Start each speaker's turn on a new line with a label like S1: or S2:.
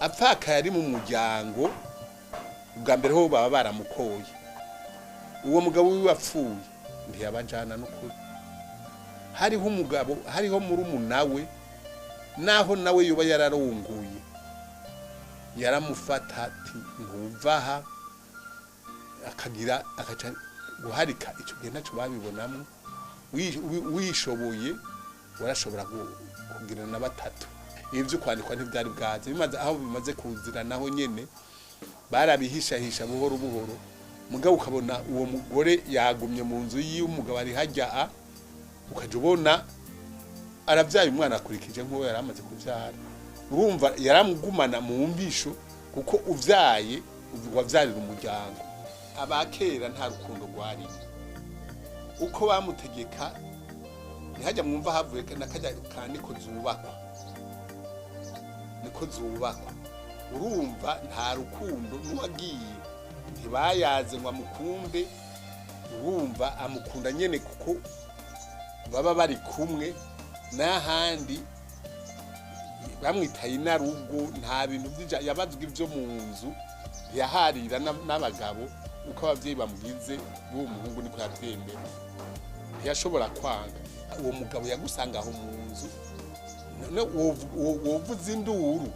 S1: apfakaye ari mu muryango ubwa mbere ho baba baramukoye uwo mugabo wiwe apfuye ntiyabajana n'ukuri hariho umugabo hariho murumuna we naho nawe yoba yararunguye yaramufata ati ntuvaha akagira akaca guharika ico gihe naco babibonamo wishoboye warashobora kugira na batatu ivyo kwandikwa ntivyari bwaze bimaze aho bimaze kuzira naho nyene barabihishahisha buhoro buhoro mugabo ukabona uwo mugore yagumye mu nzu yiwe umugabo ari hajya ukaje ubona aravyaye umwana akurikije nk'uwo yaramaze kuvyara urumva yaramugumana mu mbisho kuko uvyaye wavyarira umuryango abakera nta rukundo rwari uko bamutegeka ntihajya mwumva havuye nakajya kaniko zubakwa urumva nta rukundo n'uwagiye ntibayaze ngo amukunde urumva amukunda nyene kuko baba bari kumwe n'ahandi bamwitaye inarugo nta bintu yabazwe ivyo mu nzu yaharira n'abagabo uko abavyeyi bamugize b'uwo muhungu niko yavyemera ntiyashobora kwanga uwo mugabo yagusanga aho mu nzu wovuza induru